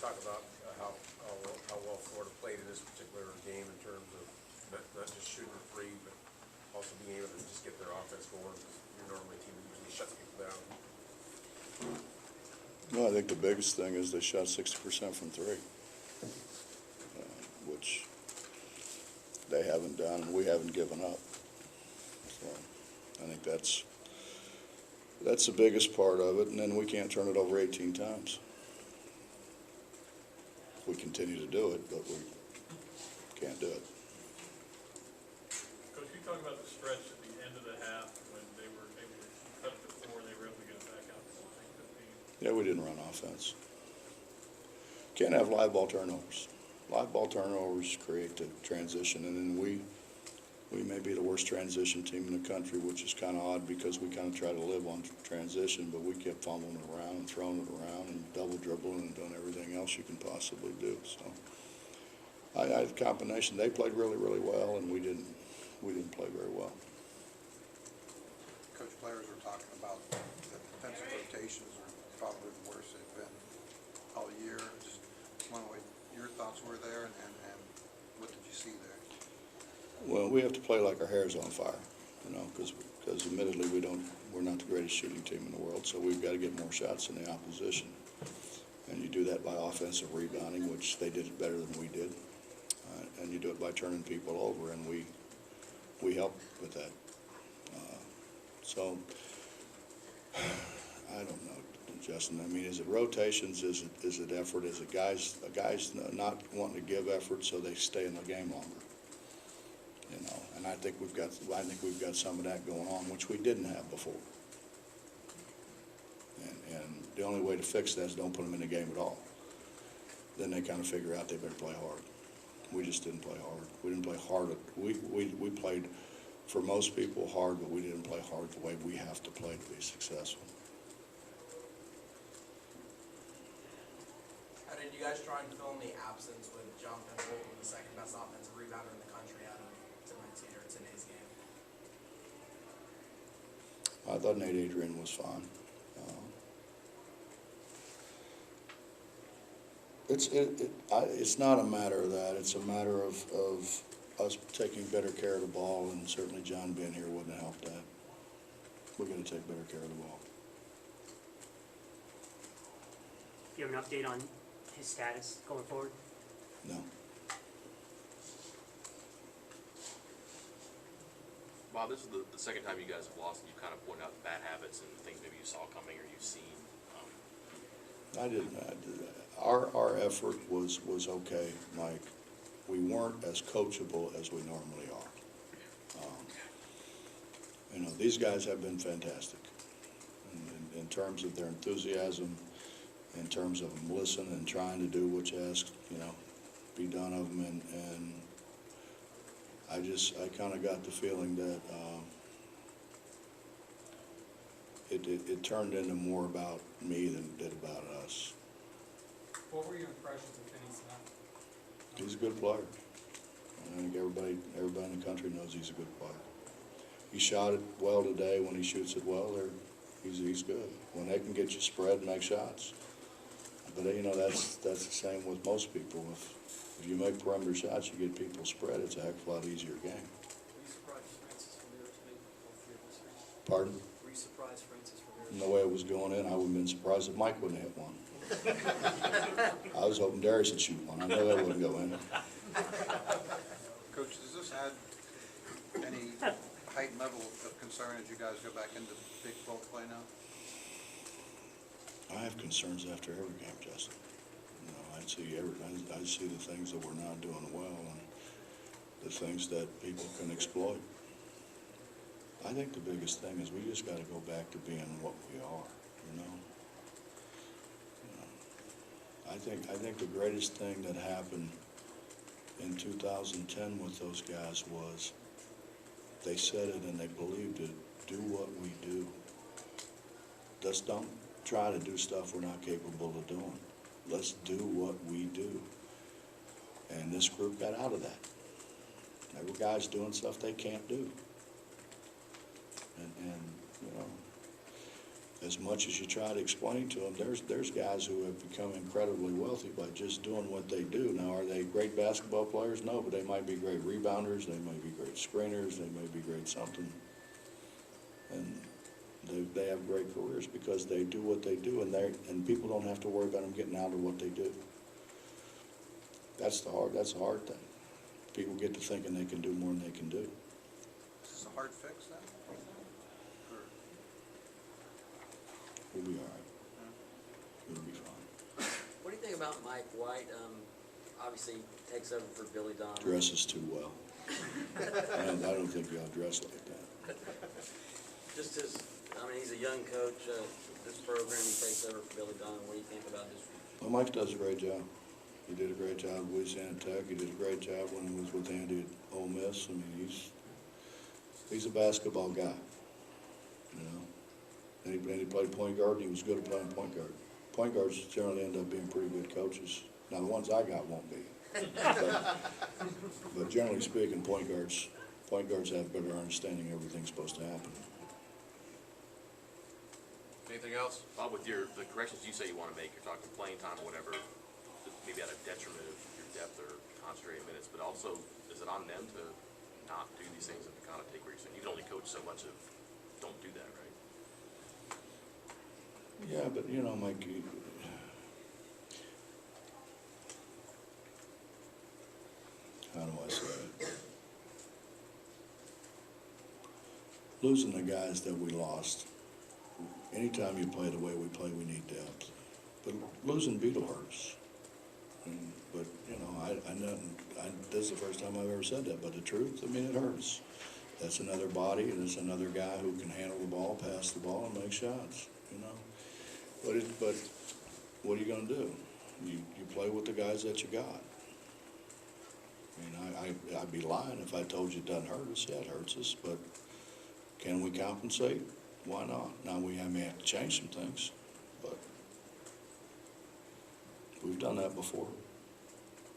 talk about how well Florida played in this particular game in terms of not just shooting a three, but also being able to just get their offense going? You're normally a team that usually shuts people down. No, I think the biggest thing is they shot 60% from three, which they haven't done, and we haven't given up. So I think that's the biggest part of it, and then we can't turn it over 18 times. We continue to do it, but we can't do it. Coach, you talk about the stretch at the end of the half when they were able to cut it to 4 and they were able to get it back out to 15. Yeah, we didn't run offense. Can't have live ball turnovers. Live ball turnovers create the transition, and then we may be the worst transition team in the country, which is kind of odd because we kind of try to live on transition, but we kept fumbling it around and throwing it around and double dribbling and doing everything else you can possibly do. So I had a combination. They played really, really well, and we didn't play very well. Coach, players were talking about the defensive rotations are probably the worst they've been all year. Just wondering what your thoughts were there, and what did you see there? Well, we have to play like our hair's on fire, you know, because admittedly we're not the greatest shooting team in the world, so we've got to get more shots than the opposition. And you do that by offensive rebounding, which they did it better than we did. And you do it by turning people over, and we help with that. So I don't know, Justin. I mean, is it rotations? Is it effort? Is it guys not wanting to give effort so they stay in the game longer? You know, and I think we've got some of that going on, which we didn't have before. And the only way to fix that is don't put them in the game at all. Then they kind of figure out they better play hard. We just didn't play hard. We didn't play hard. We played, for most people, hard, but we didn't play hard the way we have to play to be successful. How did you guys try and fill in the absence with Jonathan Bolton, the second best offensive rebounder in the country, out of today's game? I thought Nate Adrian was fine. It's not a matter of that. It's a matter of us taking better care of the ball, and certainly John being here wouldn't help that. We're going to take better care of the ball. Do you have an update on his status going forward? No. Bob, this is the second time you guys have lost, and you kind of pointed out bad habits and things maybe you saw coming or you've seen. I didn't. Our effort was okay, Mike. We weren't as coachable as we normally are. You know, these guys have been fantastic in terms of their enthusiasm, in terms of them listening and trying to do what you ask, you know, be done of them, and I kind of got the feeling that it turned into more about me than it did about us. What were your impressions of Finney Smith? He's a good player. I think everybody in the country knows he's a good player. He shot it well today. When he shoots it well, he's good. When they can get you spread and make shots. But you know, that's the same with most people. If you make perimeter shots, you get people spread. It's a heck of a lot easier game. Were you surprised Francis Ramirez made all three of those threes? Pardon? Were you surprised Francis Ramirez? And the way it was going in, I wouldn't have been surprised if Mike wouldn't hit one. I was hoping Darius would shoot one. I know that wouldn't go in. Coach, does this add any heightened level of concern as you guys go back into big bulk play now? I have concerns after every game, Justin. You know, I see the things that we're not doing well and the things that people can exploit. I think the biggest thing is we just got to go back to being what we are, you know. I think the greatest thing that happened in 2010 with those guys was they said it and they believed it. Do what we do. Just don't try to do stuff we're not capable of doing. Let's do what we do. And this group got out of that. There were guys doing stuff they can't do. And you know, as much as you try to explain to them, there's guys who have become incredibly wealthy by just doing what they do. Now, are they great basketball players? No, but they might be great rebounders, they may be great screeners, they may be great something. And they have great careers because they do what they do, and people don't have to worry about them getting out of what they do. That's a hard thing. People get to thinking they can do more than they can do. Is this a hard fix then? Or, We'll be all right. We'll be fine. What do you think about Mike White? Obviously takes over for Billy Donovan. Dresses too well. I don't think you ought to dress like that. Just his, I mean, he's a young coach, this program, he takes over for Billy Donovan. What do you think about his future? Well, Mike does a great job. He did a great job at Louisiana Tech. He did a great job when he was with Andy at Ole Miss. I mean, he's a basketball guy, you know. And he played point guard, and he was good at playing point guard. Point guards generally end up being pretty good coaches. Now, the ones I got won't be. But generally speaking, point guards have better understanding of everything's supposed to happen. Anything else? Bob, with the corrections you say you want to make, you're talking playing time or whatever, maybe at a detriment of your depth or concentrated minutes, but also, is it on them to not do these things and to kind of take where you're saying, you can only coach so much of, don't do that, right? Yeah, but you know, Mike, how do I say it? Losing the guys that we lost, anytime you play the way we play, we need depth. But losing Beetle hurts. But, you know, I know, this is the first time I've ever said that, but the truth, I mean, it hurts. That's another body, and it's another guy who can handle the ball, pass the ball, and make shots, you know. But what are you gonna do? You play with the guys that you got. I mean, I'd be lying if I told you it doesn't hurt us. Yeah, it hurts us, but can we compensate? Why not? Now, we may have to change some things, but we've done that before.